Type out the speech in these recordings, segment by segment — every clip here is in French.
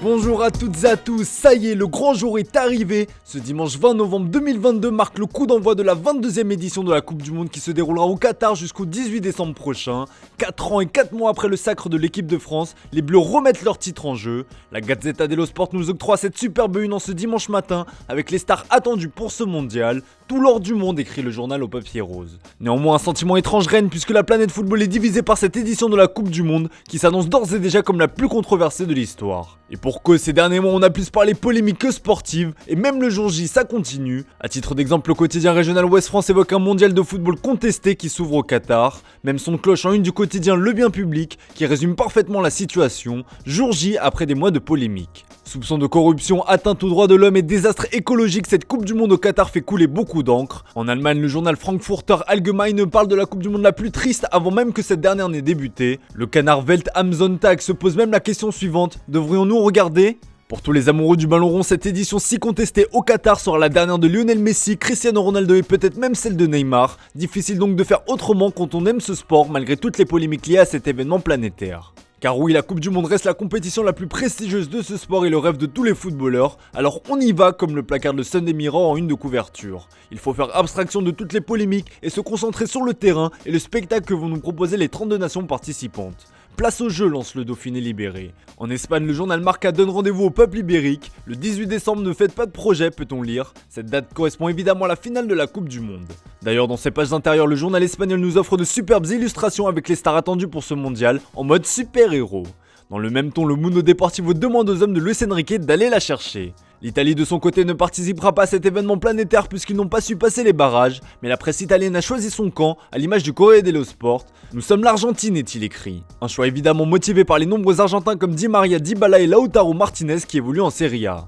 Bonjour à toutes et à tous, ça y est, le grand jour est arrivé. Ce dimanche 20 novembre 2022 marque le coup d'envoi de la 22e édition de la Coupe du Monde qui se déroulera au Qatar jusqu'au 18 décembre prochain. 4 ans et 4 mois après le sacre de l'équipe de France, les Bleus remettent leur titre en jeu. La Gazzetta dello Sport nous octroie cette superbe une en ce dimanche matin avec les stars attendues pour ce mondial. Tout l'or du monde, écrit le journal au papier rose. Néanmoins, un sentiment étrange règne puisque la planète football est divisée par cette édition de la Coupe du Monde qui s'annonce d'ores et déjà comme la plus controversée de l'histoire. Et pour cause, ces derniers mois, on a plus parlé polémique que sportive, et même le jour J, ça continue. À titre d'exemple, le quotidien régional Ouest France évoque un mondial de football contesté qui s'ouvre au Qatar. Même son cloche en une du quotidien Le Bien Public, qui résume parfaitement la situation, jour J après des mois de polémique. Soupçons de corruption, atteinte aux droits de l'homme et désastre écologique, cette Coupe du Monde au Qatar fait couler beaucoup d'encre. En Allemagne, le journal Frankfurter Allgemeine parle de la Coupe du Monde la plus triste avant même que cette dernière n'ait débuté. Le canard Welt am Sonntag se pose même la question suivante, devrions-nous regarder ? Pour tous les amoureux du ballon rond, cette édition si contestée au Qatar sera la dernière de Lionel Messi, Cristiano Ronaldo et peut-être même celle de Neymar. Difficile donc de faire autrement quand on aime ce sport malgré toutes les polémiques liées à cet événement planétaire. Car oui, la Coupe du Monde reste la compétition la plus prestigieuse de ce sport et le rêve de tous les footballeurs, alors on y va comme le placard de Sunday Mirror en une de couverture. Il faut faire abstraction de toutes les polémiques et se concentrer sur le terrain et le spectacle que vont nous proposer les 32 nations participantes. Place au jeu, lance le Dauphiné libéré. En Espagne, le journal Marca donne rendez-vous au peuple ibérique. Le 18 décembre, ne faites pas de projet, peut-on lire. Cette date correspond évidemment à la finale de la Coupe du Monde. D'ailleurs, dans ses pages intérieures, le journal espagnol nous offre de superbes illustrations avec les stars attendues pour ce mondial, en mode super-héros. Dans le même ton, le Mundo Deportivo demande aux hommes de Luis Enrique d'aller la chercher. L'Italie de son côté ne participera pas à cet événement planétaire puisqu'ils n'ont pas su passer les barrages, mais la presse italienne a choisi son camp, à l'image du Corriere dello Sport. Nous sommes l'Argentine, est-il écrit. Un choix évidemment motivé par les nombreux Argentins comme Di Maria, Dybala et Lautaro Martinez qui évoluent en Serie A.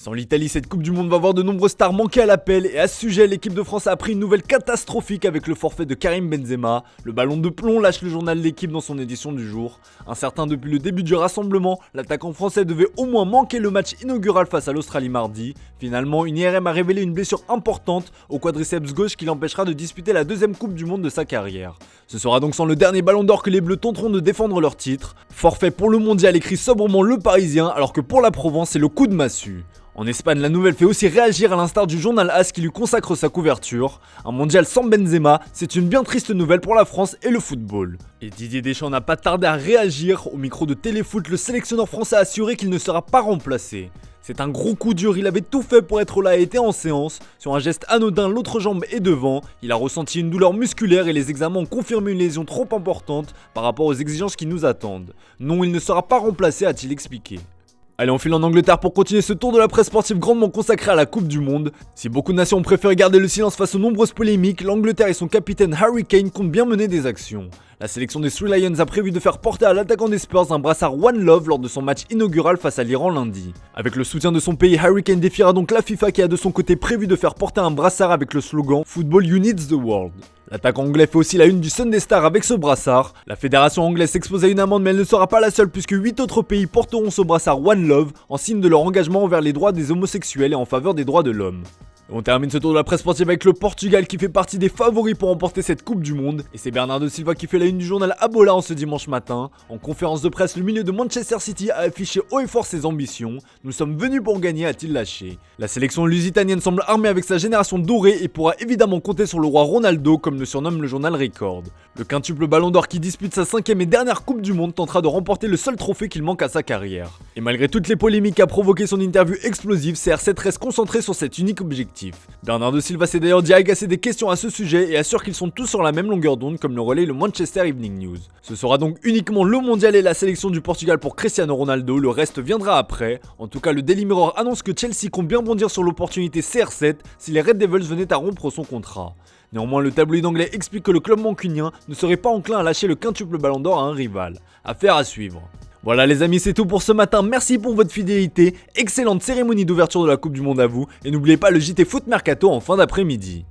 Sans l'Italie, cette Coupe du Monde va voir de nombreuses stars manquer à l'appel et à ce sujet, l'équipe de France a appris une nouvelle catastrophique avec le forfait de Karim Benzema. Le ballon de plomb, lâche le journal L'équipe dans son édition du jour. Incertain depuis le début du rassemblement, l'attaquant français devait au moins manquer le match inaugural face à l'Australie mardi. Finalement, une IRM a révélé une blessure importante au quadriceps gauche qui l'empêchera de disputer la deuxième Coupe du Monde de sa carrière. Ce sera donc sans le dernier ballon d'or que les Bleus tenteront de défendre leur titre. Forfait pour le mondial, écrit sobrement Le Parisien, alors que pour la Provence, c'est le coup de massue. En Espagne, la nouvelle fait aussi réagir à l'instar du journal AS qui lui consacre sa couverture. Un mondial sans Benzema, c'est une bien triste nouvelle pour la France et le football. Et Didier Deschamps n'a pas tardé à réagir. Au micro de Téléfoot, le sélectionneur français a assuré qu'il ne sera pas remplacé. C'est un gros coup dur, il avait tout fait pour être là et était en séance. Sur un geste anodin, l'autre jambe est devant. Il a ressenti une douleur musculaire et les examens ont confirmé une lésion trop importante par rapport aux exigences qui nous attendent. Non, il ne sera pas remplacé, a-t-il expliqué. Allez, on file en Angleterre pour continuer ce tour de la presse sportive grandement consacré à la Coupe du Monde. Si beaucoup de nations ont préféré garder le silence face aux nombreuses polémiques, l'Angleterre et son capitaine Harry Kane comptent bien mener des actions. La sélection des Three Lions a prévu de faire porter à l'attaquant des Spurs un brassard One Love lors de son match inaugural face à l'Iran lundi. Avec le soutien de son pays, Harry Kane défiera donc la FIFA qui a de son côté prévu de faire porter un brassard avec le slogan Football Unites the World. L'attaquant anglais fait aussi la une du Sunday Star avec ce brassard. La fédération anglaise s'expose à une amende mais elle ne sera pas la seule puisque 8 autres pays porteront ce brassard One Love en signe de leur engagement envers les droits des homosexuels et en faveur des droits de l'homme. On termine ce tour de la presse sportive avec le Portugal qui fait partie des favoris pour remporter cette Coupe du Monde. Et c'est Bernardo Silva qui fait la une du journal Abola en ce dimanche matin. En conférence de presse, le milieu de Manchester City a affiché haut et fort ses ambitions. Nous sommes venus pour gagner, a-t-il lâché. La sélection lusitanienne semble armée avec sa génération dorée et pourra évidemment compter sur le roi Ronaldo comme le surnomme le journal Record. Le quintuple ballon d'or qui dispute sa 5e et dernière Coupe du Monde tentera de remporter le seul trophée qu'il manque à sa carrière. Et malgré toutes les polémiques qu'a provoqué son interview explosive, CR7 reste concentré sur cet unique objectif. Bernardo Silva s'est d'ailleurs dit agacer des questions à ce sujet et assure qu'ils sont tous sur la même longueur d'onde comme le relaie le Manchester Evening News. Ce sera donc uniquement le mondial et la sélection du Portugal pour Cristiano Ronaldo, le reste viendra après. En tout cas, le Daily Mirror annonce que Chelsea compte bien bondir sur l'opportunité CR7 si les Red Devils venaient à rompre son contrat. Néanmoins, le tabloïd anglais explique que le club mancunien ne serait pas enclin à lâcher le quintuple ballon d'or à un rival. Affaire à suivre. Voilà les amis, c'est tout pour ce matin, merci pour votre fidélité, excellente cérémonie d'ouverture de la Coupe du Monde à vous, et n'oubliez pas le JT Foot Mercato en fin d'après-midi.